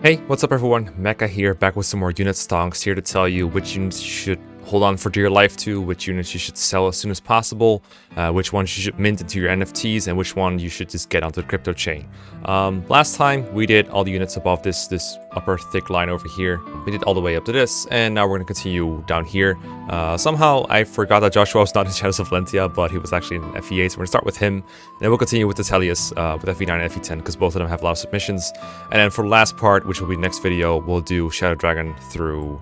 Hey, what's up everyone? Mekkah here, back with some more unit stonks, here to tell you which units you should hold on for dear life to, which units you should sell as soon as possible, which ones you should mint into your NFTs, and which one you should just get onto the crypto chain. Last time we did all the units above this upper thick line over here. We did all the way up to this, and now we're going to continue down here. Somehow I forgot that Joshua was not in Shadows of Valentia, but he was actually in FE8, so we're going to start with him, and then we'll continue with Titania with FE9 and FE10, because both of them have a lot of submissions. And then for the last part, which will be next video, we'll do Shadow Dragon through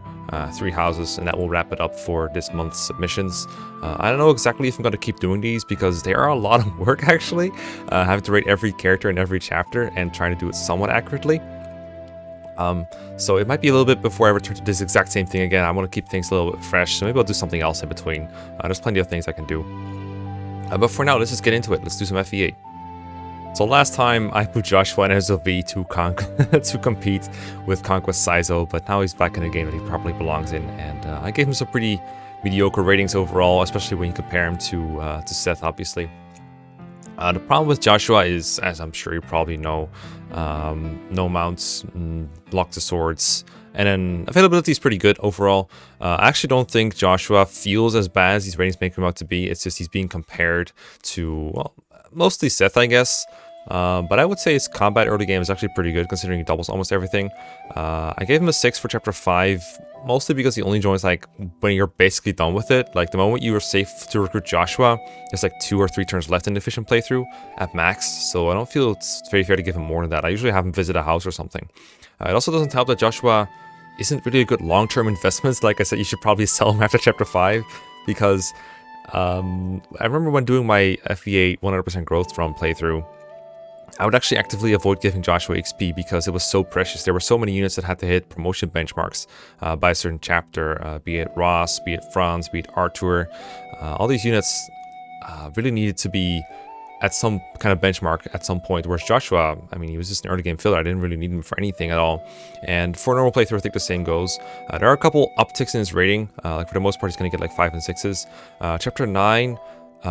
3 houses, and that will wrap it up for this month's submissions. I don't know exactly if I'm going to keep doing these because they are a lot of work actually, having to rate every character in every chapter and trying to do it somewhat accurately. So it might be a little bit before I return to this exact same thing again. I want to keep things a little bit fresh, so maybe I'll do something else in between. There's plenty of things I can do. But for now, let's just get into it. Let's do some FE8. So last time I put Joshua in SOV to compete with Conquest Saizo, but now he's back in a game that he probably belongs in, and I gave him some pretty mediocre ratings overall, especially when you compare him to Seth, obviously. The problem with Joshua is, as I'm sure you probably know, no mounts, block to swords, and then availability is pretty good overall. I actually don't think Joshua feels as bad as these ratings make him out to be. It's just he's being compared to, well, mostly Seth, I guess. But I would say his combat early game is actually pretty good, considering he doubles almost everything. I gave him a 6 for chapter 5, mostly because he only joins like when you're basically done with it. Like the moment you are safe to recruit Joshua, there's like 2 or 3 turns left in the efficient playthrough at max, so I don't feel it's very fair to give him more than that. I usually have him visit a house or something. It also doesn't help that Joshua isn't really a good long-term investment. Like I said, you should probably sell him after chapter 5, because I remember when doing my FE8 100% growth from playthrough, I would actually actively avoid giving Joshua XP because it was so precious. There were so many units that had to hit promotion benchmarks by a certain chapter, be it Ross, be it Franz, be it Arthur. All these units really needed to be at some kind of benchmark at some point, whereas Joshua, I mean, he was just an early game filler. I didn't really need him for anything at all. And for a normal playthrough, I think the same goes. There are a couple upticks in his rating. Like for the most part, he's going to get like 5 and 6s. Chapter 9,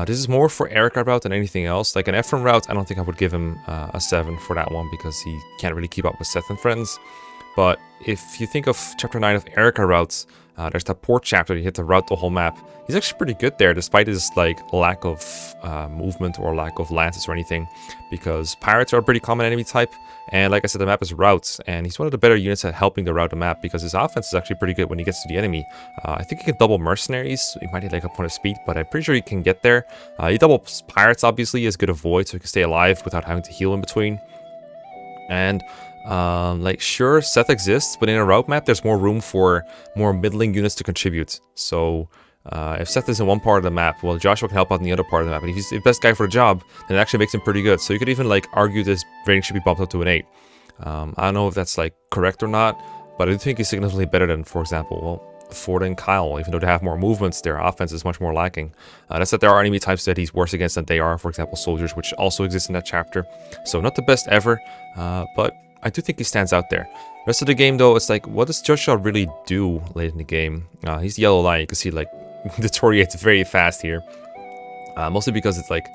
this is more for Erica route than anything else. Like an Ephraim route, I don't think I would give him a 7 for that one because he can't really keep up with Seth and friends. But if you think of chapter 9 of Erica routes, there's that port chapter, you hit to route the whole map. He's actually pretty good there, despite his like lack of movement or lack of lances or anything, because pirates are a pretty common enemy type, and like I said, the map is routes, and he's one of the better units at helping to route the map because his offense is actually pretty good when he gets to the enemy. I think he can double mercenaries. He might need like a point of speed, but I'm pretty sure he can get there. He doubles pirates, obviously, is good avoid, so he can stay alive without having to heal in between. And like, sure, Seth exists, but in a route map, there's more room for more middling units to contribute. So if Seth is in one part of the map, well, Joshua can help out in the other part of the map. And if he's the best guy for the job, then it actually makes him pretty good. So you could even like argue this rating should be bumped up to an 8. I don't know if that's like correct or not, but I do think he's significantly better than, for example, well, Ford and Kyle. Even though they have more movements, their offense is much more lacking. That's that there are enemy types that he's worse against than they are, for example, soldiers, which also exist in that chapter. So not the best ever, but I do think he stands out there. Rest of the game, though, it's like, what does Joshua really do late in the game? He's the yellow line. You can see, like, deteriorates very fast here. Mostly because it's like,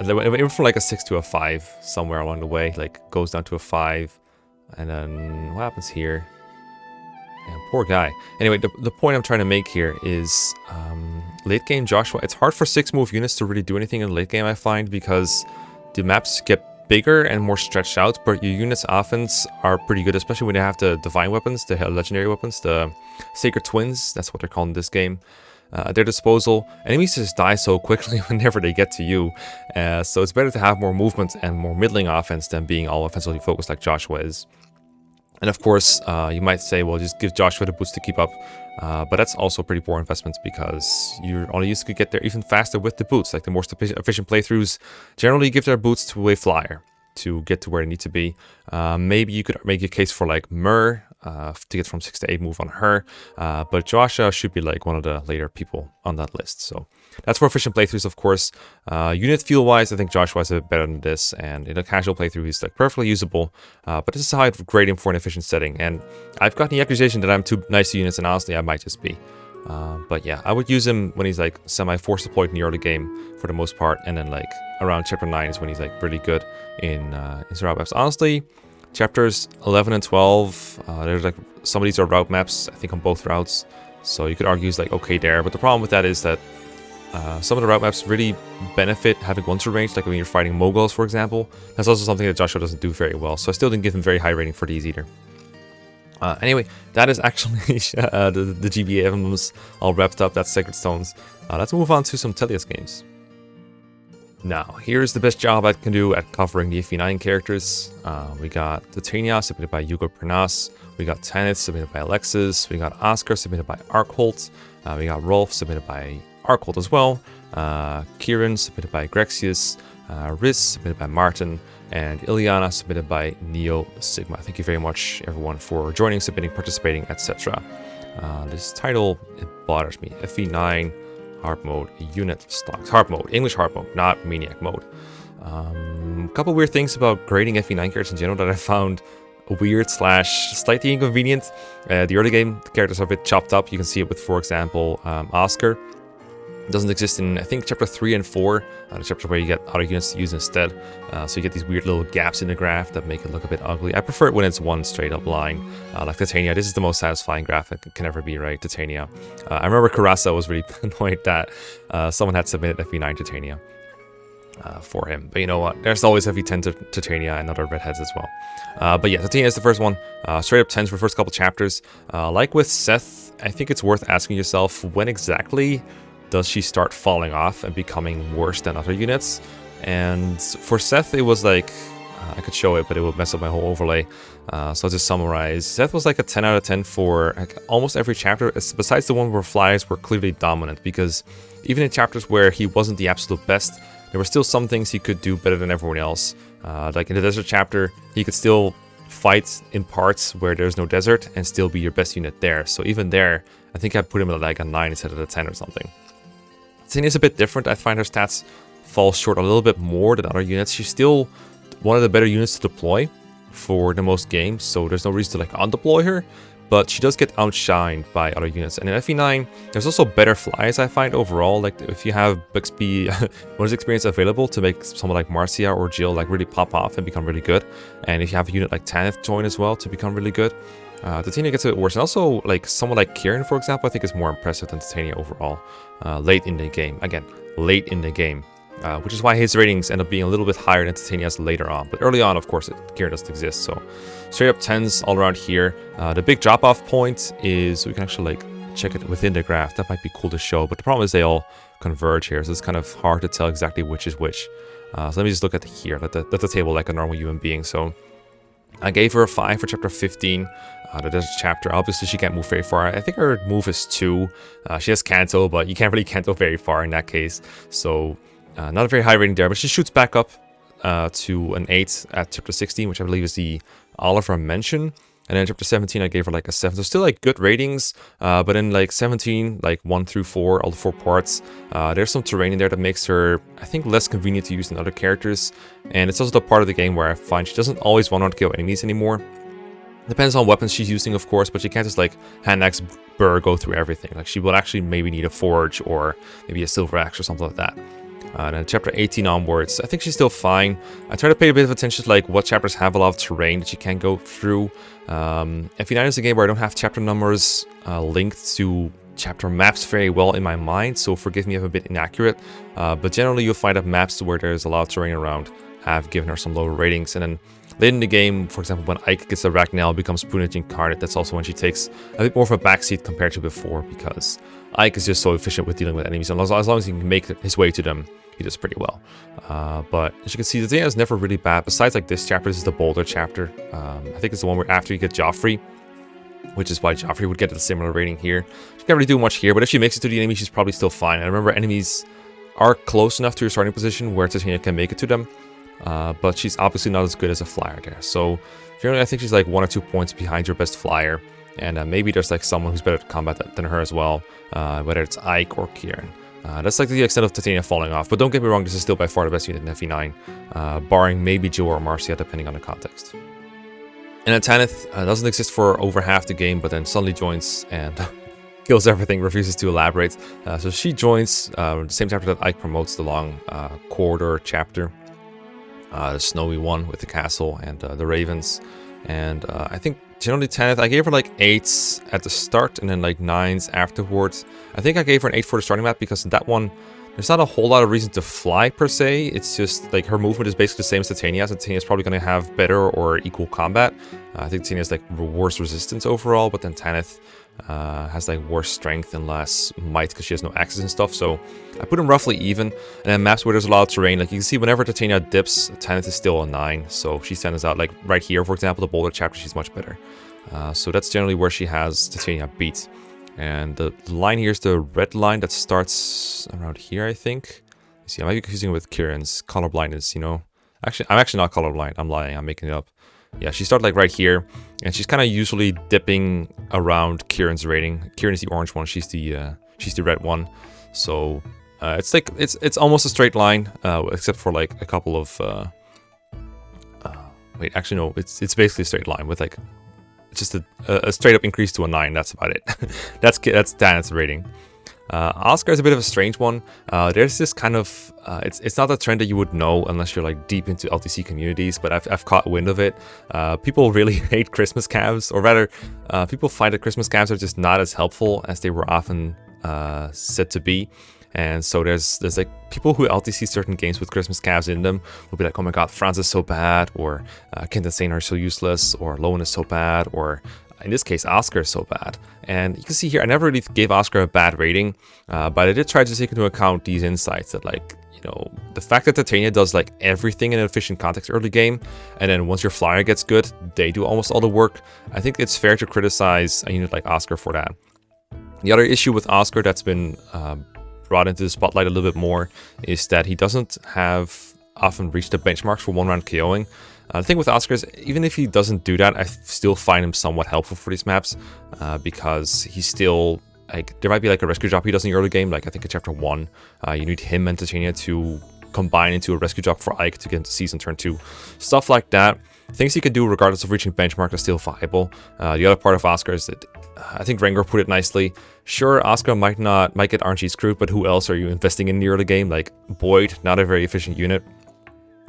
it went from like a 6 to a 5 somewhere along the way. Like, goes down to a 5. And then, what happens here? Yeah, poor guy. Anyway, the point I'm trying to make here is, late game Joshua, it's hard for 6-move units to really do anything in the late game, I find, because the maps get bigger and more stretched out, but your units' offense are pretty good, especially when they have the divine weapons, the legendary weapons, the sacred twins, that's what they're called in this game, at their disposal. Enemies just die so quickly whenever they get to you, so it's better to have more movement and more middling offense than being all offensively focused like Joshua is. And of course, you might say, well, just give Joshua the boots to keep up. But that's also pretty poor investments because you're only used to get there even faster with the boots. Like the more efficient playthroughs generally give their boots to a flyer to get to where they need to be. Maybe you could make a case for like Myrrh to get from 6 to 8 move on her. But Joshua should be like one of the later people on that list. So that's for efficient playthroughs, of course. Unit feel wise, I think Joshua's a bit better than this. And in a casual playthrough, he's like perfectly usable. But this is how I'd grade him for an efficient setting. And I've gotten the accusation that I'm too nice to units, and honestly, I might just be. But yeah, I would use him when he's like semi-force deployed in the early game for the most part, and then like around chapter 9 is when he's like really good in surround maps. Honestly, Chapters 11 and 12, there's like some of these are route maps, I think on both routes, so you could argue it's like okay there, but the problem with that is that some of the route maps really benefit having one to range, like when you're fighting Moguls, for example. That's also something that Joshua doesn't do very well, so I still didn't give him very high rating for these either. Anyway, that is actually the GBA emblems all wrapped up. That's Sacred Stones. Let's move on to some Telias games. Now, here's the best job I can do at covering the FE9 characters. We got Titania, submitted by Hugo Pernas. We got Tanith, submitted by Alexis. We got Oscar, submitted by Arkholt. We got Rolf, submitted by Arkholt as well. Kieran, submitted by Grexius. Riz, submitted by Martin. And Iliana, submitted by Neo Sigma. Thank you very much, everyone, for joining, submitting, participating, etc. This title, it bothers me. FE9 hard mode, unit stocks. Hard mode, English hard mode, not maniac mode. A couple weird things about grading FE9 characters in general that I found weird / slightly inconvenient. The early game, the characters are a bit chopped up. You can see it with, for example, Oscar. It doesn't exist in, I think, chapter 3 and 4, the chapters where you get other units to use instead. So you get these weird little gaps in the graph that make it look a bit ugly. I prefer it when it's one straight up line. Like Titania, this is the most satisfying graphic it can ever be, right? Titania. I remember Karasa was really annoyed that someone had submitted FE9 Titania for him. But you know what? There's always FE10 Titania and other redheads as well. But yeah, Titania is the first one. Straight up 10s for the first couple chapters. Like with Seth, I think it's worth asking yourself when exactly does she start falling off and becoming worse than other units. And for Seth, it was like, I could show it, but it would mess up my whole overlay. So I'll just summarize. Seth was like a 10 out of 10 for like almost every chapter, besides the one where flies were clearly dominant, because even in chapters where he wasn't the absolute best, there were still some things he could do better than everyone else. Like in the desert chapter, he could still fight in parts where there's no desert and still be your best unit there. So even there, I think I put him at like a 9 instead of a 10 or something. Titania's a bit different. I find her stats fall short a little bit more than other units. She's still one of the better units to deploy for the most games, so there's no reason to like undeploy her, but she does get outshined by other units. And in FE9, there's also better flies, I find, overall. Like if you have Bixby bonus experience available to make someone like Marcia or Jill like really pop off and become really good, and if you have a unit like Tanith join as well to become really good, Titania gets a bit worse. And also, like someone like Kieran, for example, I think is more impressive than Titania overall. Late in the game, again, late in the game, which is why his ratings end up being a little bit higher than Titania's later on. But early on, of course, Kieran doesn't exist. So straight up 10s all around here. The big drop-off point is we can actually like check it within the graph. That might be cool to show, but the problem is they all converge here, so it's kind of hard to tell exactly which is which. So let me just look at here, at the table like a normal human being. So I gave her a 5 for chapter 15. The desert chapter, obviously she can't move very far. I think her move is 2. She has Canto, but you can't really Canto very far in that case. So not a very high rating there, but she shoots back up to an 8 at chapter 16, which I believe is the Oliver mention. And then chapter 17, I gave her like a 7. So still like good ratings, but in like 17, like 1 through 4, all the 4 parts, there's some terrain in there that makes her, I think, less convenient to use than other characters. And it's also the part of the game where I find she doesn't always want to kill enemies anymore. Depends on weapons she's using, of course, but she can't just like hand axe burr go through everything. Like she will actually maybe need a forge or maybe a silver axe or something like that. And then chapter 18 onwards, I think she's still fine. I try to pay a bit of attention to like what chapters have a lot of terrain that you can't go through. FE9 is a game where I don't have chapter numbers linked to chapter maps very well in my mind, so forgive me if I'm a bit inaccurate. But generally you'll find that maps where there's a lot of terrain around have given her some lower ratings. And then late in the game, for example, when Ike gets the Ragnell, becomes Punich Incarnate, that's also when she takes a bit more of a backseat compared to before, because Ike is just so efficient with dealing with enemies, and as long as he can make his way to them, he does pretty well. But as you can see, the Titania is never really bad. Besides like this chapter, this is the Boulder chapter. I think it's the one where after you get Joffrey, which is why Joffrey would get a similar rating here. She can't really do much here, but if she makes it to the enemy, she's probably still fine. And remember, enemies are close enough to your starting position where Titania can make it to them. But she's obviously not as good as a flyer there. So generally I think she's like 1 or 2 points behind your best flyer, and maybe there's like someone who's better at combat than her as well, whether it's Ike or Kieran. That's like the extent of Titania falling off, but don't get me wrong, this is still by far the best unit in FE9, barring maybe Jill or Marcia depending on the context. And then Tanith doesn't exist for over half the game, but then suddenly joins and kills everything, refuses to elaborate. So she joins the same chapter that Ike promotes, the long corridor chapter. the snowy one with the castle and the ravens. And I think generally Tanith, I gave her like 8s at the start and then like 9s afterwards. I think I gave her an 8 for the starting map because that one, there's not a whole lot of reason to fly per se. It's just like her movement is basically the same as Titania. So Titania is probably going to have better or equal combat. I think Titania is like worse resistance overall, but then Tanith has like worse strength and less might because she has no axes and stuff. So I put them roughly even. And then maps where there's a lot of terrain, like you can see whenever Titania dips, Tanith is still a 9. So she stands out, like right here, for example, the boulder chapter, she's much better. So that's generally where she has Titania beat. And the line here is the red line that starts around here, I think. You see, I might be confusing it with Kieran's colorblindness, you know. Actually, I'm actually not colorblind. I'm lying. I'm making it up. Yeah, she started like right here, and she's kind of usually dipping around Kieran's rating. Kieran is the orange one. She's the red one. So it's like it's almost a straight line, except for like a couple of. Wait, actually no. It's basically a straight line with like just a straight up increase to a 9. That's about it. that's Tanith's rating. Oscar is a bit of a strange one. There's this kind of it's not a trend that you would know unless you're like deep into LTC communities, but I've caught wind of it. People really hate Christmas calves, or rather, people find that Christmas calves are just not as helpful as they were often said to be. And so there's like people who LTC certain games with Christmas calves in them will be like, oh my god, Franz is so bad, or Kent and Sane are so useless, or Lowen is so bad, or in this case, Oscar is so bad. And you can see here, I never really gave Oscar a bad rating, but I did try to take into account these insights that, like, you know, the fact that Titania does like everything in an efficient context early game, and then once your flyer gets good, they do almost all the work. I think it's fair to criticize a unit like Oscar for that. The other issue with Oscar that's been brought into the spotlight a little bit more is that he doesn't have often reached the benchmarks for one-round KOing. The thing with Oscar is, even if he doesn't do that, I still find him somewhat helpful for these maps, because he's still, like, there might be like a rescue job he does in the early game, like I think in chapter 1, you need him and Titania to combine into a rescue job for Ike to get into season turn 2. Stuff like that. Things he could do regardless of reaching benchmark is still viable. The other part of Oscar is that, I think Rengar put it nicely, sure, Oscar might get RNG screwed, but who else are you investing in the early game? Like, Boyd, not a very efficient unit.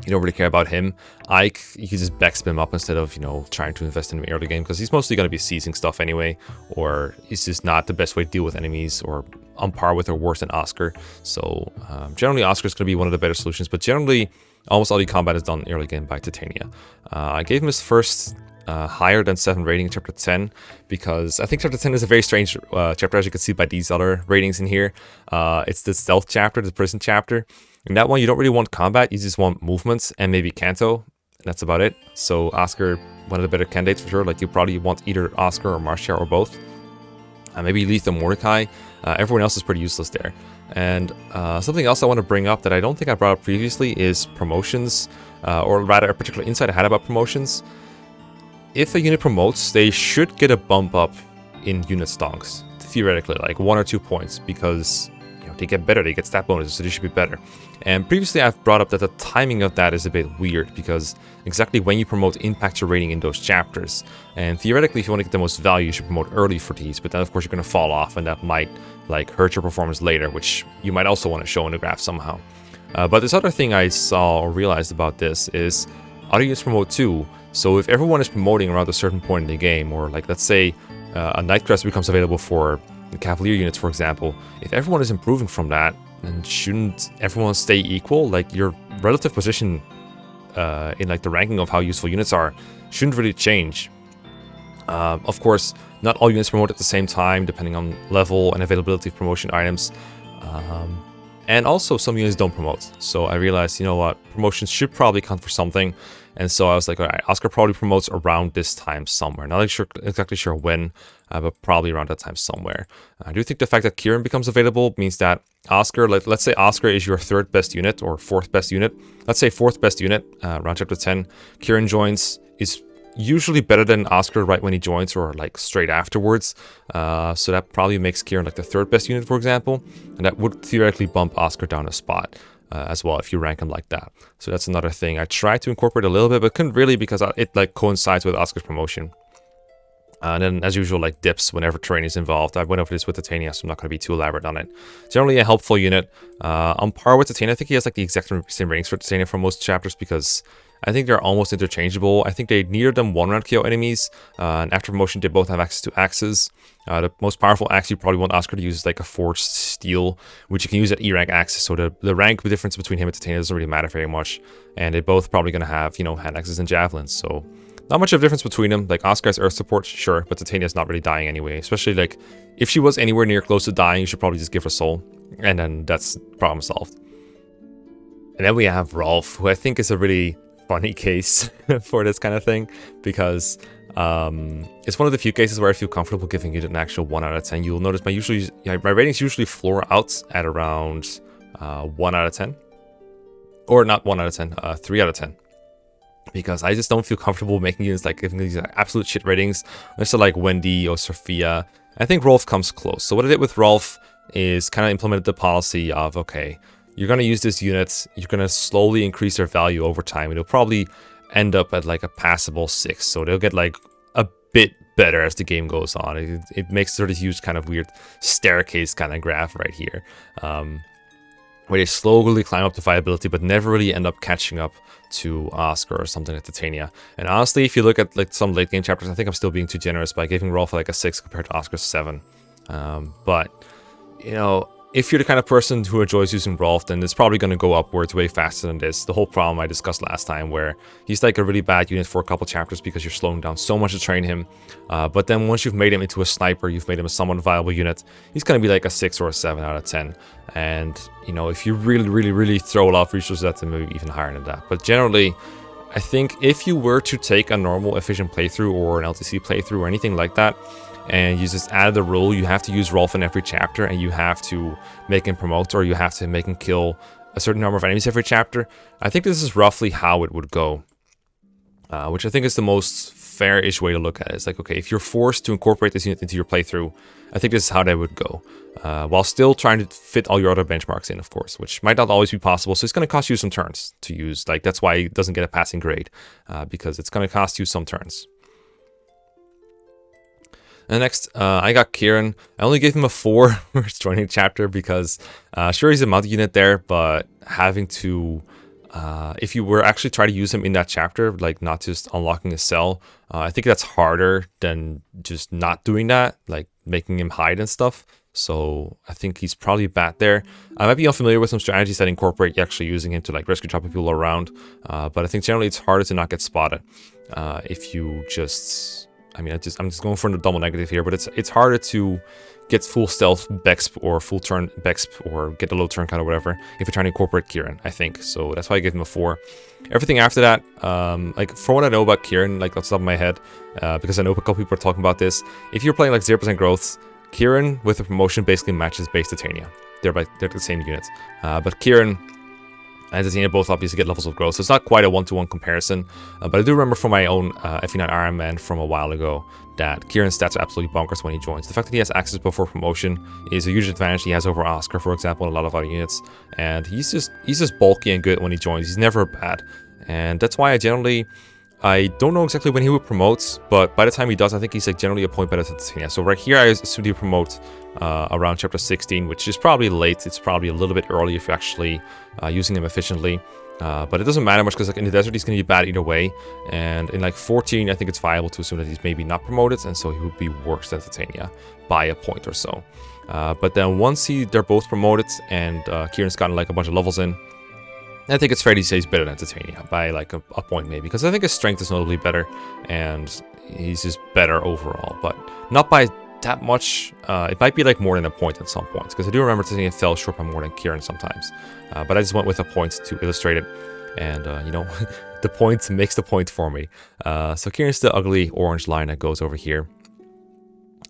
You don't really care about him. Ike, you can just backspam him up instead of, you know, trying to invest in him early game, because he's mostly going to be seizing stuff anyway, or he's just not the best way to deal with enemies, or on par with or worse than Oscar. So generally Oscar is going to be one of the better solutions, but generally almost all the combat is done early game by Titania. I gave him his first higher than 7 rating in chapter 10, because I think chapter 10 is a very strange chapter, as you can see by these other ratings in here. It's the stealth chapter, the prison chapter. In that one, you don't really want combat, you just want movements and maybe Kanto. That's about it. So Oscar, one of the better candidates for sure. Like, you probably want either Oscar or Marcia or both. Maybe Letha Mordecai. Everyone else is pretty useless there. And something else I want to bring up that I don't think I brought up previously is promotions, or rather a particular insight I had about promotions. If a unit promotes, they should get a bump up in unit stonks, theoretically, like 1 or 2 points, because they get better, they get stat bonuses, so they should be better. And previously I've brought up that the timing of that is a bit weird, because exactly when you promote impacts your rating in those chapters. And theoretically, if you want to get the most value, you should promote early for these, but then of course you're going to fall off, and that might like hurt your performance later, which you might also want to show in the graph somehow. But this other thing I saw or realized about this is other units promote too. So if everyone is promoting around a certain point in the game, or like let's say a Nightcrest becomes available for the Cavalier units, for example, if everyone is improving from that, then shouldn't everyone stay equal? Like, your relative position in like the ranking of how useful units are shouldn't really change. Of course, not all units promote at the same time, depending on level and availability of promotion items. And also, some units don't promote. So I realized, you know what, promotions should probably count for something. And so I was like, all right, Oscar probably promotes around this time somewhere. Not exactly sure when, but probably around that time somewhere. I do think the fact that Kieran becomes available means that Oscar, like, let's say Oscar is your 3rd best unit or 4th best unit. Let's say 4th best unit, around chapter 10. Kieran joins, is usually better than Oscar right when he joins, or like straight afterwards. So that probably makes Kieran like the 3rd best unit, for example. And that would theoretically bump Oscar down a spot. As well, if you rank him like that. So that's another thing I tried to incorporate a little bit, but couldn't really, because it like coincides with Oscar's promotion. And then, as usual, like dips whenever terrain is involved. I went over this with Titania, so I'm not going to be too elaborate on it. Generally a helpful unit. On par with Titania, I think he has like the exact same ratings for Titania for most chapters, because I think they're almost interchangeable. I think they neither of them one-round KO enemies, and after promotion they both have access to axes. The most powerful axe you probably want Oscar to use is like a forged steel, which you can use at E rank axes. So the rank difference between him and Titania doesn't really matter very much, and they're both probably going to have, you know, hand axes and javelins. So not much of a difference between them. Like Oscar has earth support, sure, but Titania's not really dying anyway. Especially like if she was anywhere near close to dying, you should probably just give her soul, and then that's problem solved. And then we have Rolf, who I think is a really funny case for this kind of thing, because it's one of the few cases where I feel comfortable giving it an actual 1 out of 10. You'll notice my ratings usually floor out at around 1 out of 10, or not 1 out of 10, 3 out of 10. Because I just don't feel comfortable making units like giving these absolute shit ratings. Unless they're like Wendy or Sophia. I think Rolf comes close. So what I did with Rolf is kind of implemented the policy of, okay, you're going to use this unit, you're going to slowly increase their value over time. It'll probably end up at like a passable 6. So they'll get like a bit better as the game goes on. It makes sort of huge kind of weird staircase kind of graph right here. Where they slowly climb up to viability, but never really end up catching up to Oscar or something like Titania. And honestly, if you look at like some late game chapters, I think I'm still being too generous by giving Rolf like a 6 compared to Oscar's 7. But, you know, if you're the kind of person who enjoys using Rolf, then it's probably going to go upwards way faster than this. The whole problem I discussed last time, where he's like a really bad unit for a couple chapters because you're slowing down so much to train him. But then once you've made him into a sniper, you've made him a somewhat viable unit, he's going to be like a 6 or a 7 out of 10. And, you know, if you really throw a lot of resources at him, maybe even higher than that. But generally, I think if you were to take a normal efficient playthrough or an LTC playthrough or anything like that, and you just added the rule, you have to use Rolf in every chapter, and you have to make him promote, or you have to make him kill a certain number of enemies every chapter. I think this is roughly how it would go, which I think is the most fair-ish way to look at it. It's like, okay, if you're forced to incorporate this unit into your playthrough, I think this is how they would go, while still trying to fit all your other benchmarks in, of course, which might not always be possible. So it's going to cost you some turns to use. Like, that's why it doesn't get a passing grade, because it's going to cost you some turns. And next, I got Kieran. I only gave him a 4 for his joining chapter because, sure, he's a multi unit there, but having to, if you were actually trying to use him in that chapter, like not just unlocking a cell, I think that's harder than just not doing that, like making him hide and stuff. So I think he's probably bad there. I might be unfamiliar with some strategies that incorporate actually using him to like rescue dropping people around, but I think generally it's harder to not get spotted if you just... I mean, I'm just going for the double negative here, but it's harder to get full stealth Bexp or full turn Bexp or get a low turn kind of whatever if you're trying to incorporate Kieran, I think. So that's why I gave him a 4. Everything after that, like from what I know about Kieran, like off the top of my head, because I know a couple people are talking about this, if you're playing like 0% growth, Kieran with a promotion basically matches base Titania. They're the same unit. But Kieran and Titania both obviously get levels of growth, so it's not quite a one-to-one comparison. But I do remember from my own FE9 Iron Man from a while ago that Kieran's stats are absolutely bonkers when he joins. The fact that he has access before promotion is a huge advantage he has over Oscar, for example, and a lot of other units. And he's just bulky and good when he joins. He's never bad, and that's why I don't know exactly when he would promote, but by the time he does, I think he's like generally a point better than Titania. So right here, I assume he promote around chapter 16, which is probably late. It's probably a little bit early if you're actually using him efficiently. But it doesn't matter much because like in the desert, he's going to be bad either way. And in like 14, I think it's viable to assume that he's maybe not promoted, and so he would be worse than Titania by a point or so. But then once they're both promoted and Kieran's gotten like a bunch of levels in, I think it's fair to say he's better than Titania by like a point maybe, because I think his strength is notably better and he's just better overall, but not by that much. It might be like more than a point at some points, because I do remember Titania fell short by more than Kieran sometimes, but I just went with a point to illustrate it, and you know, the point makes the point for me. So Kieran's the ugly orange line that goes over here.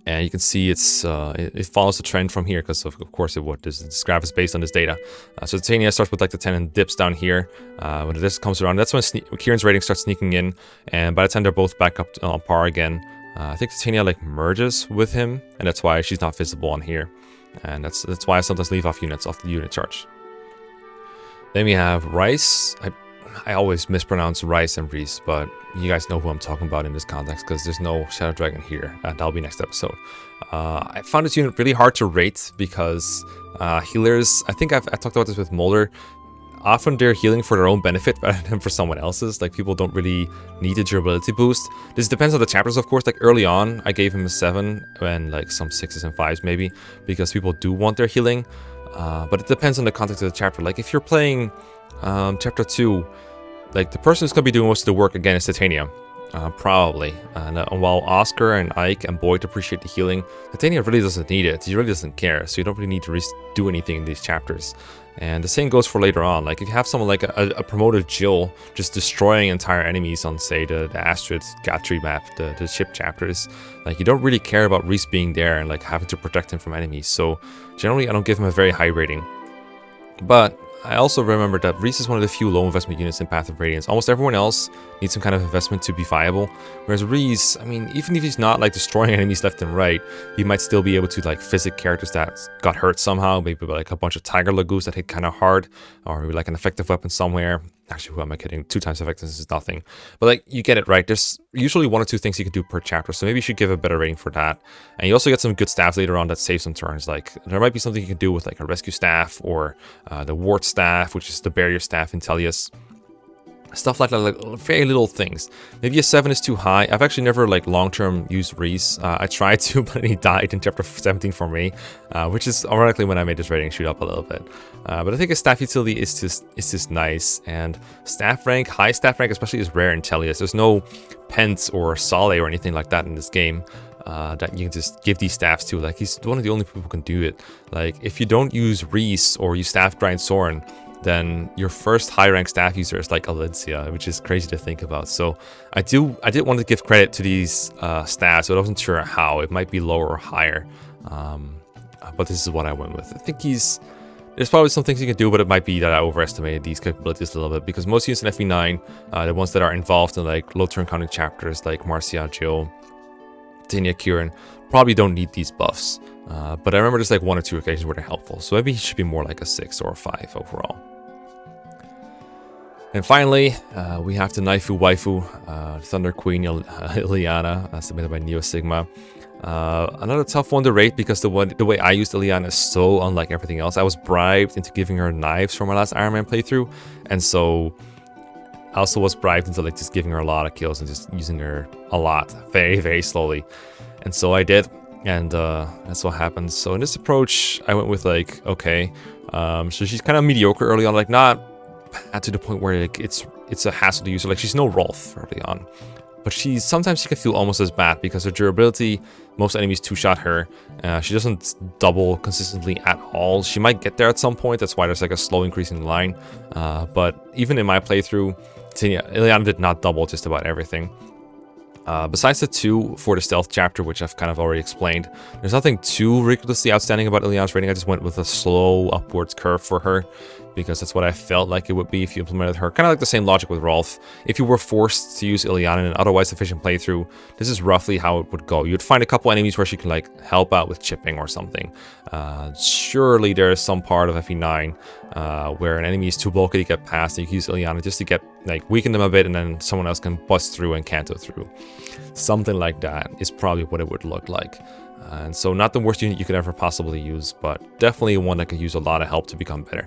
And you can see it follows the trend from here, because of course it would. This graph is based on this data. So Titania starts with like the 10 and dips down here. When this comes around, that's when Kieran's rating starts sneaking in. And by the time they're both back up on par again, I think Titania like merges with him, and that's why she's not visible on here. And that's why I sometimes leave off units off the unit chart. Then we have Rice. I always mispronounce Rice and Reese, but you guys know who I'm talking about in this context, because there's no Shadow Dragon here. That'll be next episode. I found this unit really hard to rate because healers, I think I've talked about this with Molder, often they're healing for their own benefit rather than for someone else's. Like, people don't really need a durability boost. This depends on the chapters, of course. Like, early on, I gave him a 7 and like some 6s and 5s maybe, because people do want their healing. But it depends on the context of the chapter. Like, if you're playing chapter 2, like, the person who's going to be doing most of the work, again, is Titania. Probably. And while Oscar and Ike and Boyd appreciate the healing, Titania really doesn't need it. He really doesn't care. So you don't really need to do anything in these chapters. And the same goes for later on. Like, if you have someone like a promoted Jill just destroying entire enemies on, say, the Astrid Gatry map, the ship chapters, like, you don't really care about Reese being there and like having to protect him from enemies. So generally, I don't give him a very high rating. But I also remember that Reese is one of the few low investment units in Path of Radiance. Almost everyone else needs some kind of investment to be viable. Whereas Reese, I mean, even if he's not like destroying enemies left and right, he might still be able to like physic characters that got hurt somehow. Maybe like a bunch of Tiger Lagoos that hit kind of hard, or maybe like an effective weapon somewhere. Actually, who am I kidding? 2 times effectiveness is nothing. But like, you get it, right? There's usually 1 or 2 things you can do per chapter, so maybe you should give a better rating for that. And you also get some good staff later on that save some turns. Like, there might be something you can do with like a rescue staff, or the ward staff, which is the barrier staff in Tellius. Stuff like that, like very little things. Maybe a 7 is too high. I've actually never like long-term used Reese. I tried to, but he died in chapter 17 for me, which is ironically when I made this rating shoot up a little bit. But I think a staff utility is just nice, and staff rank, high staff rank especially, is rare in Tellius. There's no Pence or Sale or anything like that in this game that you can just give these staffs to. Like, he's one of the only people who can do it. Like, if you don't use Reese or you staff grind Soren, then your first high rank staff user is like Alicia, which is crazy to think about. So I did want to give credit to these staffs, but I wasn't sure how. It might be lower or higher, but this is what I went with. I think there's probably some things you can do, but it might be that I overestimated these capabilities a little bit, because most units in FE9, the ones that are involved in like low turn counting chapters like Marcia, Jill, Titania, Kieran, probably don't need these buffs. But I remember there's like 1 or 2 occasions where they're helpful, so maybe he should be more like a 6 or a 5 overall. And finally, we have the Naifu Waifu, Thunder Queen Ileana, submitted by Neo Sigma. Another tough one to rate, because the way I used Ileana is so unlike everything else. I was bribed into giving her knives for my last Iron Man playthrough, and so I also was bribed into like just giving her a lot of kills and just using her a lot, very, very slowly. And so I did, and that's what happened. So in this approach, I went with like, okay, so she's kind of mediocre early on, like not to the point where like it's a hassle to use her. Like, she's no Rolf early on, but sometimes she can feel almost as bad, because her durability, most enemies 2-shot her. She doesn't double consistently at all. She might get there at some point, that's why there's like a slow increase in the line. But even in my playthrough, Ileana did not double just about everything. Besides the 2 for the stealth chapter, which I've kind of already explained, there's nothing too ridiculously outstanding about Ileana's rating. I just went with a slow upwards curve for her, because that's what I felt like it would be if you implemented her. Kind of like the same logic with Rolf. If you were forced to use Ileana in an otherwise efficient playthrough, this is roughly how it would go. You'd find a couple enemies where she can like help out with chipping or something. Surely there is some part of FE9 where an enemy is too bulky to get past, and you can use Ileana just to get like weaken them a bit, and then someone else can bust through and canto through. Something like that is probably what it would look like. And so not the worst unit you could ever possibly use, but definitely one that could use a lot of help to become better.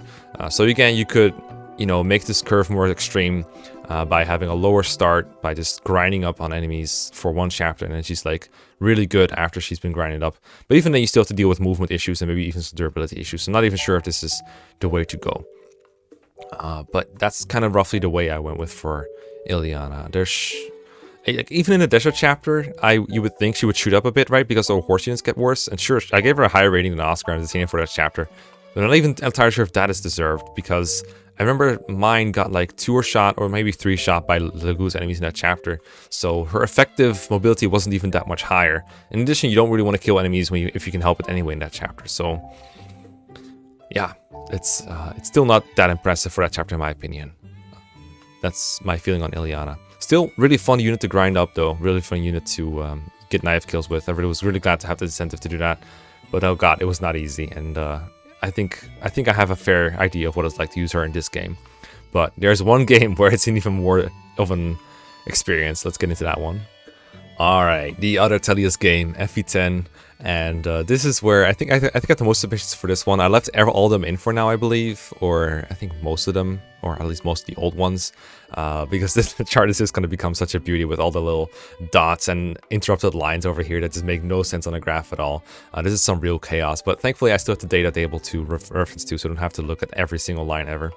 So again, you could, make this curve more extreme by having a lower start, by just grinding up on enemies for 1 chapter, and then she's like really good after she's been grinded up. But even then, you still have to deal with movement issues and maybe even some durability issues. So I'm not even sure if this is the way to go. But that's kind of roughly the way I went with for Ileana. Even in the desert chapter, you would think she would shoot up a bit, right? Because the horse units get worse. And sure, I gave her a higher rating than Oscar and Titania for that chapter. But I'm not even entirely sure if that is deserved, because I remember mine got like 2 shot or maybe 3 shot by Lagoos enemies in that chapter. So her effective mobility wasn't even that much higher. In addition, you don't really want to kill enemies if you can help it anyway in that chapter. So yeah, it's still not that impressive for that chapter in my opinion. That's my feeling on Ileana. Still really fun unit to grind up though, really fun unit to get knife kills with. I really was really glad to have the incentive to do that, but oh god, it was not easy, and I think I have a fair idea of what it's like to use her in this game. But there's one game where it's even more of an experience. Let's get into that one. Alright, the other Telia's game, FE10, and this is where I think I got the most submissions for this one. I left all of them in for now, I believe, or I think most of them, or at least most of the old ones, because this chart is just going to become such a beauty with all the little dots and interrupted lines over here that just make no sense on a graph at all. This is some real chaos, but thankfully I still have the data to be able to reference to, so I don't have to look at every single line ever.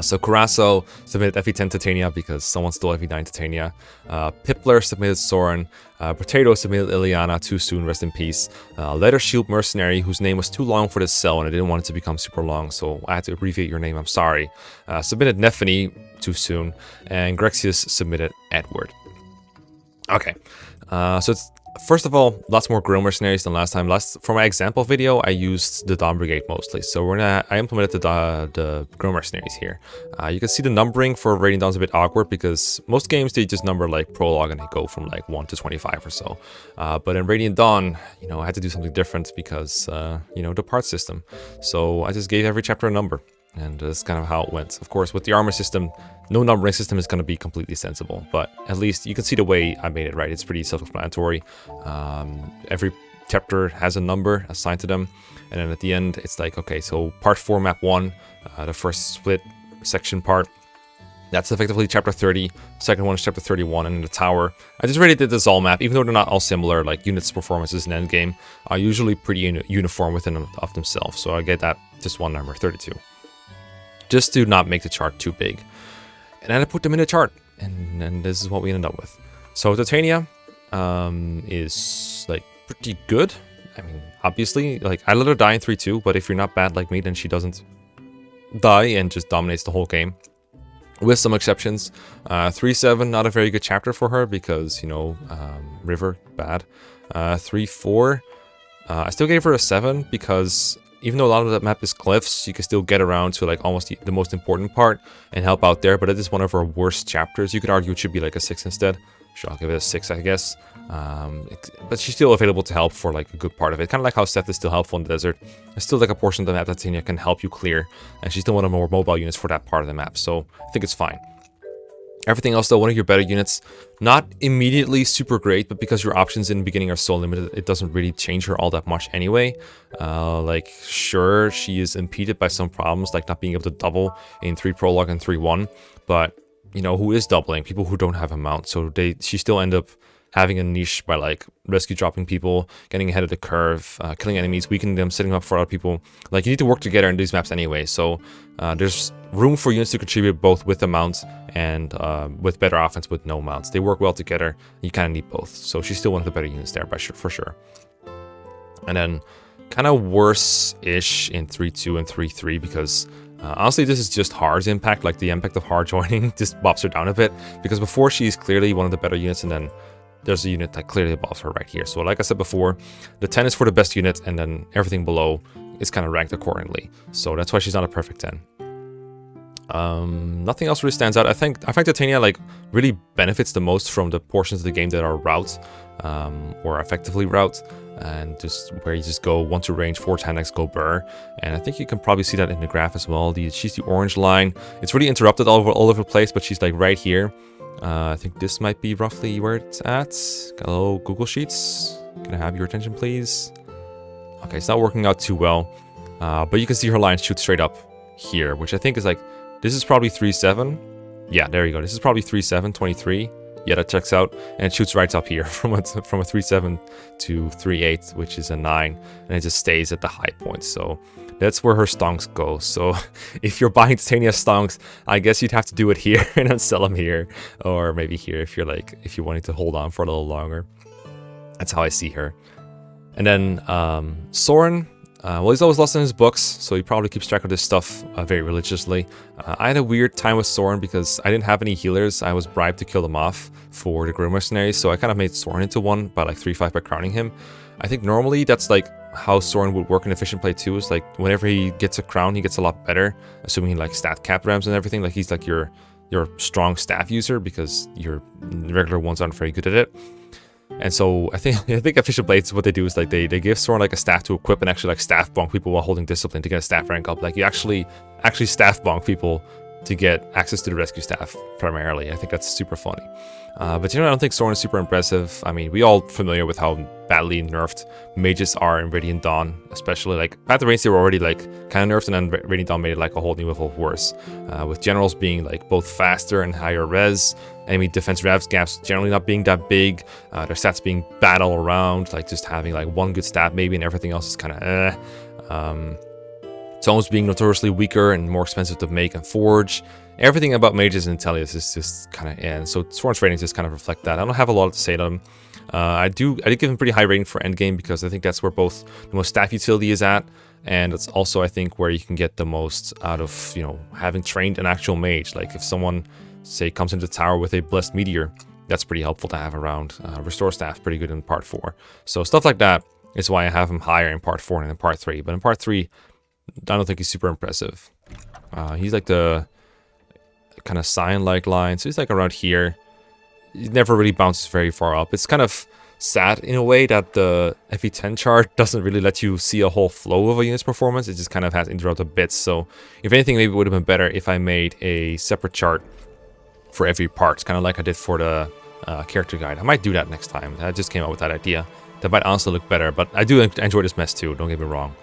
So Curaçao submitted FE10 Titania because someone stole FE9 Titania. Pipler submitted Soren. Potato submitted Liliana, too soon, rest in peace. Letter Shield Mercenary, whose name was too long for this cell and I didn't want it to become super long, so I had to abbreviate your name, I'm sorry. Submitted Nephenee, too soon. And Grexius submitted Edward. Okay, so it's first of all, lots more Grill Mercenaries than last time. For my example video, I used the Dawn Brigade mostly. So I implemented the Grill Mercenaries here. You can see the numbering for Radiant Dawn's a bit awkward because most games they just number like Prologue and they go from like 1 to 25 or so. But in Radiant Dawn, I had to do something different because, the part system. So I just gave every chapter a number. And that's kind of how it went. Of course, with the armor system, no numbering system is going to be completely sensible, but at least you can see the way I made it, right? It's pretty self-explanatory. Every chapter has a number assigned to them, and then at the end, it's like, okay, so part 4, map 1, the first split section part, that's effectively chapter 30. Second one is chapter 31, and in the tower, I just already did this all map, even though they're not all similar, like units, performances, and endgame are usually pretty uniform within of themselves, so I get that just one number, 32. Just to not make the chart too big. And then I put them in the chart, and this is what we ended up with. So Titania is like pretty good. I mean, obviously, like I let her die in 3-2, but if you're not bad like me, then she doesn't die and just dominates the whole game. With some exceptions. 3-7, not a very good chapter for her because, River, bad. 3-4, I still gave her a 7 because even though a lot of that map is cliffs, you can still get around to like almost the most important part and help out there, but it is one of our worst chapters. You could argue it should be like a 6 instead. Sure, I'll give it a 6, I guess. But she's still available to help for like a good part of it. Kind of like how Seth is still helpful in the desert. There's still like a portion of the map that Titania can help you clear, and she's still one of the more mobile units for that part of the map, so I think it's fine. Everything else though, one of your better units, not immediately super great, but because your options in the beginning are so limited, it doesn't really change her all that much anyway. Sure, she is impeded by some problems, like not being able to double in 3 Prologue and 3-1, but, who is doubling? People who don't have a mount, so she still end up having a niche by like rescue dropping people, getting ahead of the curve, killing enemies, weakening them, setting them up for other people. Like you need to work together in these maps anyway, so there's room for units to contribute both with the mounts and with better offense with no mounts. They work well together. You kind of need both, so she's still one of the better units there for sure. And then kind of worse-ish in 3-2 and 3-3 because honestly, this is just Har's impact. Like the impact of Har joining just bops her down a bit because before she's clearly one of the better units, and then there's a unit that clearly above her right here. So like I said before, the 10 is for the best unit, and then everything below is kind of ranked accordingly. So that's why she's not a perfect 10. Nothing else really stands out. I think Titania like really benefits the most from the portions of the game that are route, or effectively route, and just where you just go 1 to range, 4 to 10x, go burr. And I think you can probably see that in the graph as well. She's the orange line. It's really interrupted all over the place, but she's like right here. I think this might be roughly where it's at. Hello, Google Sheets. Can I have your attention, please? Okay, it's not working out too well. But you can see her line shoot straight up here, which I think is like, this is probably 3-7. Yeah, there you go. This is probably 3-7, 23. Yeah, that checks out. And it shoots right up here from a 3-7 to 3-8, which is a 9. And it just stays at the high point. So that's where her stonks go. So if you're buying Titania stonks, I guess you'd have to do it here and then sell them here. Or maybe here if you're wanting to hold on for a little longer. That's how I see her. And then Soren, well, he's always lost in his books, so he probably keeps track of this stuff very religiously. I had a weird time with Soren because I didn't have any healers. I was bribed to kill them off for the Grill Mercenaries, so I kind of made Soren into one by like 3-5 by crowning him. I think normally that's like how Soren would work in efficient play too, is like whenever he gets a crown, he gets a lot better, assuming he like stat cap rams and everything. Like he's like your strong staff user because your regular ones aren't very good at it. And so I think efficient blades, what they do is like they give Soren like a staff to equip and actually like staff bonk people while holding discipline to get a staff rank up. Like you actually staff bonk people to get access to the rescue staff primarily. I think that's super funny. But I don't think Soren is super impressive. I mean, we all familiar with how badly nerfed mages are in Radiant Dawn, especially like Path of Radiance, they were already like kind of nerfed, and then Radiant Dawn made it like a whole new level of worse. With generals being like both faster and higher res, enemy defense revs gaps generally not being that big, their stats being bad all around, like just having like one good stat maybe and everything else is kind of Tomes being notoriously weaker and more expensive to make and forge. Everything about mages and Telius is just kind of and so Soren's ratings just kind of reflect that. I don't have a lot to say to them. I did give him pretty high rating for endgame because I think that's where both the most staff utility is at, and it's also I think where you can get the most out of, you know, having trained an actual mage. Like if someone say comes into the tower with a blessed meteor, that's pretty helpful to have around. Restore staff pretty good in part 4. So stuff like that is why I have him higher in part 4 and in part 3. But in part 3, I don't think he's super impressive. He's like the kind of Scion-like line, so he's like around here. He never really bounces very far up. It's kind of sad in a way that the FE10 chart doesn't really let you see a whole flow of a unit's performance. It just kind of has interrupted bits. So if anything, maybe it would have been better if I made a separate chart for every part, kind of like I did for the character guide. I might do that next time. I just came up with that idea. That might honestly look better, but I do enjoy this mess too, don't get me wrong.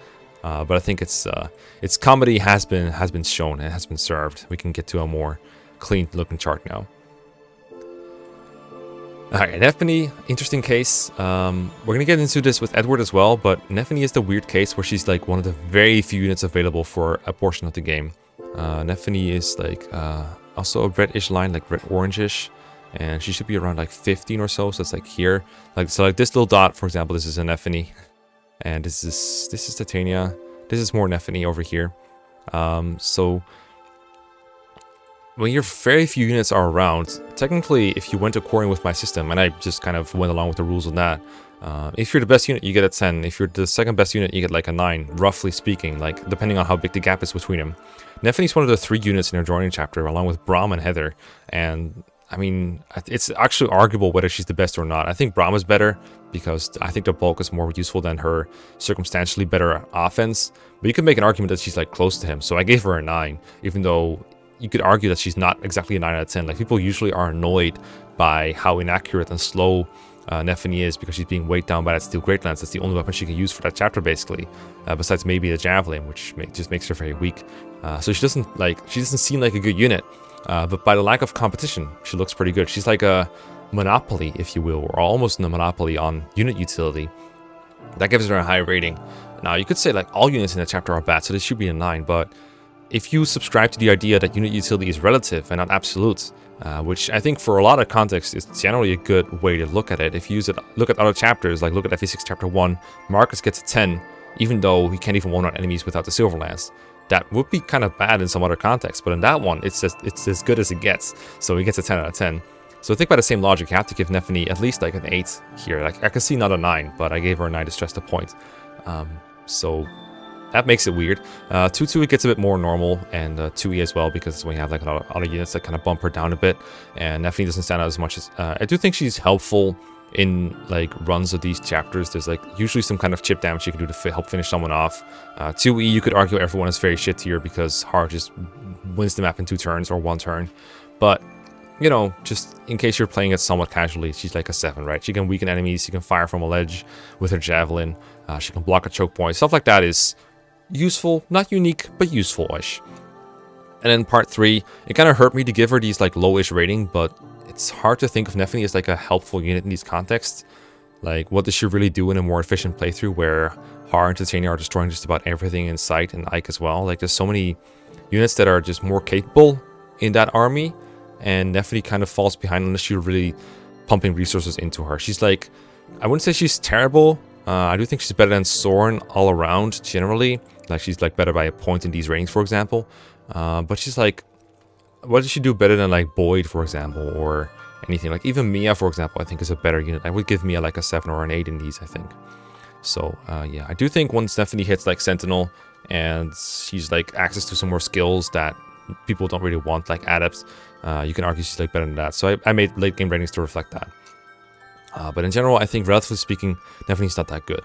But I think its comedy has been shown and has been served. We can get to a more clean looking chart now. Alright, Nephenee, interesting case. We're gonna get into this with Edward as well, but Nephenee is the weird case where she's like one of the very few units available for a portion of the game. Nephenee is like also a reddish line, like red-orangish, and she should be around like 15 or so. So it's like here, like so, like this little dot, for example, this is a Nephenee. And this is Titania. This is more Nephenee over here. So when your very few units are around, technically, if you went according with my system, and I just kind of went along with the rules of that, if you're the best unit, you get a 10. If you're the second best unit, you get like a 9, roughly speaking, like depending on how big the gap is between them. Nephenee's one of the 3 units in her joining chapter, along with Braum and Heather, and I mean, it's actually arguable whether she's the best or not. I think Braum is better because I think the bulk is more useful than her circumstantially better offense. But you could make an argument that she's like close to him. So I gave her a 9, even though you could argue that she's not exactly a 9 out of 10. Like people usually are annoyed by how inaccurate and slow Nephenee is because she's being weighed down by that steel great lance. That's the only weapon she can use for that chapter, basically. Besides maybe a javelin, which just makes her very weak. So she doesn't seem like a good unit. But by the lack of competition, she looks pretty good. She's like a monopoly, if you will, or almost a monopoly on unit utility. That gives her a high rating. Now, you could say like all units in the chapter are bad, so this should be a 9, but if you subscribe to the idea that unit utility is relative and not absolute, which I think for a lot of context is generally a good way to look at it. If you look at other chapters, like look at FE6 chapter 1, Marcus gets a 10, even though he can't even one-on enemies without the Silver Lance. That would be kind of bad in some other context, but in that one, it's as good as it gets. So he gets a 10 out of 10. So think by the same logic, you have to give Nephenee at least like an 8 here. Like I can see not a 9, but I gave her a 9 to stress the point. So that makes it weird. 2-2 it gets a bit more normal, and 2E as well, because we have like a lot of other units that kind of bump her down a bit. And Nephenee doesn't stand out as much as I do think she's helpful in like runs of these chapters. There's like usually some kind of chip damage you can do to help finish someone off. 2E, you could argue everyone is very shit tier because Har just wins the map in 2 turns or 1 turn. But, you know, just in case you're playing it somewhat casually, she's like a 7, right? She can weaken enemies, she can fire from a ledge with her javelin, she can block a choke point. Stuff like that is useful, not unique, but useful-ish. And then part 3, it kind of hurt me to give her these like low-ish rating, but it's hard to think of Nephenee as like a helpful unit in these contexts. Like, what does she really do in a more efficient playthrough where Har and Titania are destroying just about everything in sight, and Ike as well? Like, there's so many units that are just more capable in that army, and Nephenee kind of falls behind unless you're really pumping resources into her. She's like, I wouldn't say she's terrible. I do think she's better than Soren all around, generally. Like, she's like better by a point in these ratings, for example. But she's like, what does she do better than like Boyd, for example, or anything? Like even Mia, for example, I think is a better unit. I would give Mia like a 7 or an 8 in these, I think. So yeah, I do think once Nephenee hits like Sentinel and she's like access to some more skills that people don't really want, like Adepts, you can argue she's like better than that. So I made late game ratings to reflect that. But in general, I think relatively speaking, Nephenee's not that good.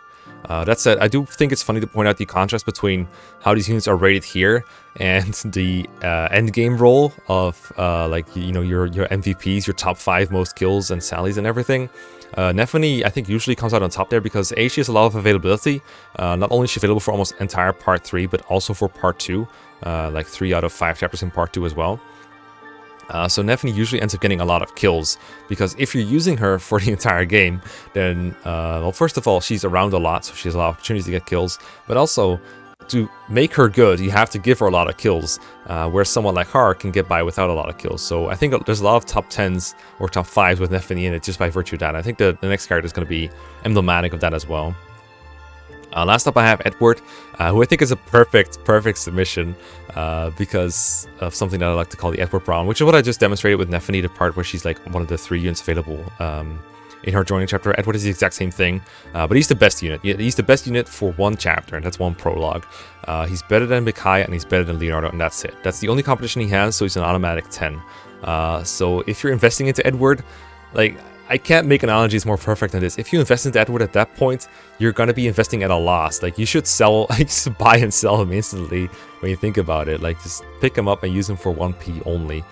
That said, I do think it's funny to point out the contrast between how these units are rated here and the end game role of like, you know, your MVPs, your top 5 most kills and sallies and everything. Nephenee, I think, usually comes out on top there because A, she has a lot of availability. Not only is she available for almost entire part 3, but also for part 2, like 3 out of 5 chapters in part 2 as well. So Nephenee usually ends up getting a lot of kills, because if you're using her for the entire game, then, well, first of all, she's around a lot, so she has a lot of opportunities to get kills, but also, to make her good, you have to give her a lot of kills, where someone like her can get by without a lot of kills. So I think there's a lot of top 10s or top 5s with Nephenee in it just by virtue of that. I think the next character is going to be emblematic of that as well. Last up I have Edward, who I think is a perfect submission because of something that I like to call the Edward Brown, which is what I just demonstrated with Nephenee, the part where she's like one of the 3 units available in her joining chapter. Edward is the exact same thing, but he's the best unit. He's the best unit for 1 chapter, and that's 1 prologue. He's better than Mekkah, and he's better than Leonardo, and that's it. That's the only competition he has, so he's an automatic 10. So if you're investing into Edward, like, I can't make analogies more perfect than this. If you invest into Edward at that point, you're going to be investing at a loss. Like, you should sell, like, just buy and sell him instantly when you think about it. Like, just pick him up and use him for 1p only.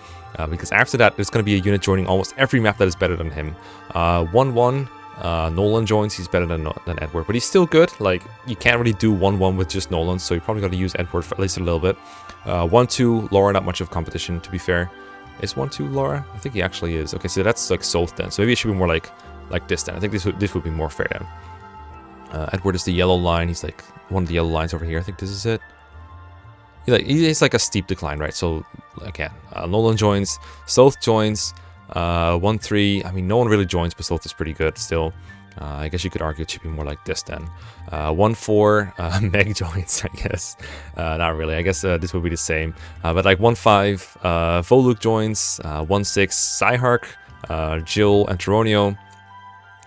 Because after that, there's going to be a unit joining almost every map that is better than him. 1-1, Nolan joins, he's better than Edward. But he's still good. Like, you can't really do 1-1 with just Nolan, so you probably got to use Edward for at least a little bit. 1-2, Laura, not much of competition, to be fair. Is 1-2 Laura? I think he actually is. Okay, so that's like Soth then. So maybe it should be more like this then. I think this would be more fair then. Edward is the yellow line. He's like one of the yellow lines over here. I think this is it. He's like a steep decline, right? So again, Nolan joins, Soth joins, 1-3. I mean, no one really joins, but Soth is pretty good still. I guess you could argue it should be more like this then. 1-4, Meg joins, I guess. Not really. I guess this would be the same. But like 1-5, Voluk joins. 1-6, Psyhark, Jill, and Tironio.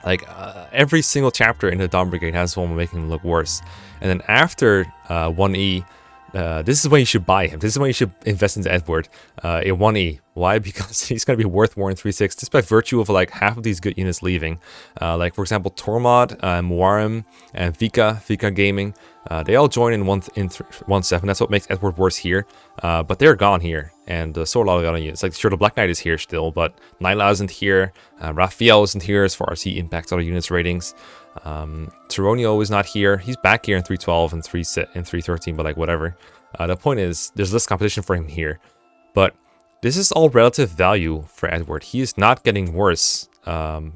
Like every single chapter in the Dawn Brigade has someone making him look worse. And then after 1E, this is when you should buy him. This is when you should invest into Edward in 1E. Why? Because he's going to be worth more in 3-6, just by virtue of like half of these good units leaving. Like, for example, Tormod, Muarim, and Vika Gaming. They all join in 1-7. That's what makes Edward worse here. But they're gone here. And so are a lot of the other units. Like, sure, the Black Knight is here still, but Nyla isn't here. Raphael isn't here as far as he impacts other units' ratings. Tironio is not here. He's back here in 312 and 313, but like whatever. The point is, there's less competition for him here. But this is all relative value for Edward. He is not getting worse.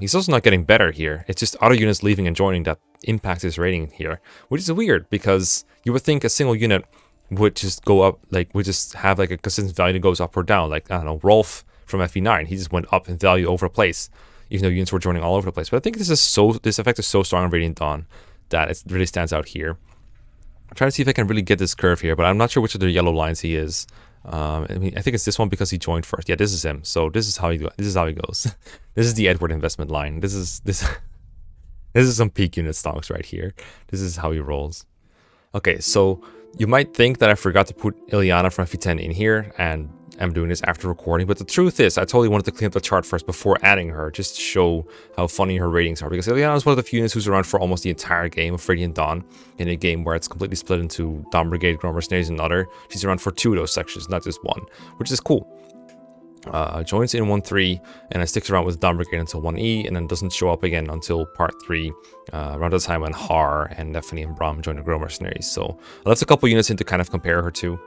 He's also not getting better here. It's just other units leaving and joining that impacts his rating here, which is weird because you would think a single unit would just go up, like would just have like a consistent value that goes up or down. Like, I don't know, Rolf from FE9, he just went up in value over the place, even though units were joining all over the place. But I think this effect is so strong on Radiant Dawn that it really stands out here. I'm trying to see if I can really get this curve here, but I'm not sure which of the yellow lines he is. I think it's this one because he joined first. Yeah, this is him. So this is how he goes. This is the Edward investment line. This is some peak unit Stonks right here. This is how he rolls. Okay, so you might think that I forgot to put Ileana from FE10 in here, and I'm doing this after recording, but the truth is I totally wanted to clean up the chart first before adding her, just to show how funny her ratings are, because Ileana is one of the few units who's around for almost the entire game of Radiant Dawn, in a game where it's completely split into Dawn Brigade, Grummer Snares, and other. She's around for 2 of those sections, not just 1, which is cool. Joins in 1-3, and then sticks around with Dawn Brigade until 1E, and then doesn't show up again until part 3, around the time when Har and Nephenee and Braum join the Grummer Mercenaries. So I left a couple units in to kind of compare her to.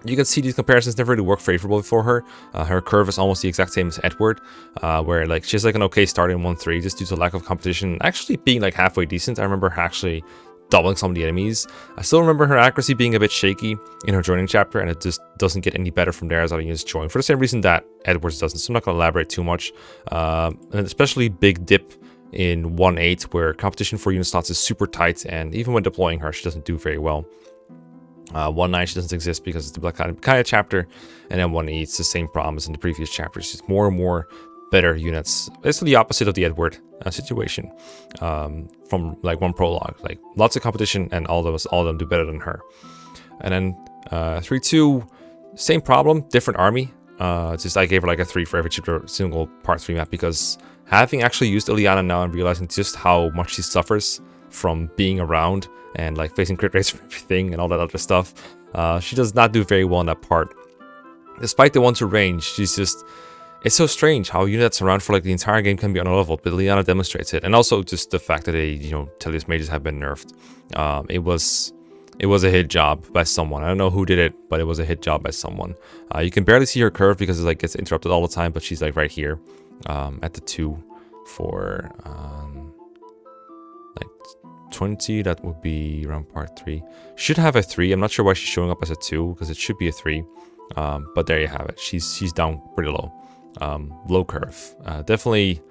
You can see these comparisons never really work favorably for her. Her curve is almost the exact same as Edward, where like she has like an okay start in 1-3 just due to lack of competition, actually being like halfway decent. I remember her actually doubling some of the enemies. I still remember her accuracy being a bit shaky in her joining chapter, and it just doesn't get any better from there as other units join, for the same reason that Edwards doesn't, so I'm not going to elaborate too much. And especially big dip in 1-8, where competition for unit slots is super tight, and even when deploying her, she doesn't do very well. 1-9, she doesn't exist because it's the Black Kaya chapter, and then 1-8, it's the same problem as in the previous chapters, just more and more better units. It's the opposite of the Edward situation from like 1 prologue, like lots of competition and all of them do better than her. And then 3-2, same problem, different army. Just I gave her like a 3 for every single part 3 map because having actually used Liliana now and realizing just how much she suffers from being around and like facing crit rates for everything and all that other stuff, she does not do very well in that part. Despite the 1-2 range, she's just... It's so strange how a unit that's around for like the entire game can be underleveled, but Liliana demonstrates it. And also just the fact that they, you know, Tellius mages have been nerfed. It was a hit job by someone. I don't know who did it, but it was a hit job by someone. You can barely see her curve because it like gets interrupted all the time, but she's like right here at the 2 for like 20. That would be around part 3. Should have a 3. I'm not sure why she's showing up as a 2 because it should be a 3. But there you have it. She's down pretty low. Low curve. Definitely,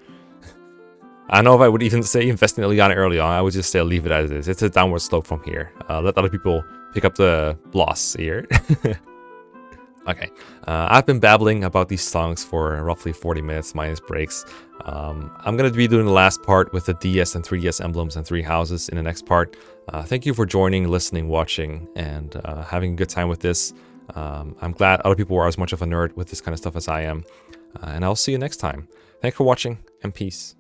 I don't know if I would even say invest in Liliana early on. I would just say leave it as it is. It's a downward slope from here. Let other people pick up the loss here. Okay, I've been babbling about these songs for roughly 40 minutes minus breaks. I'm going to be doing the last part with the DS and 3DS emblems and 3 houses in the next part. Thank you for joining, listening, watching, and having a good time with this. I'm glad other people are as much of a nerd with this kind of stuff as I am. And I'll see you next time. Thanks for watching, and peace.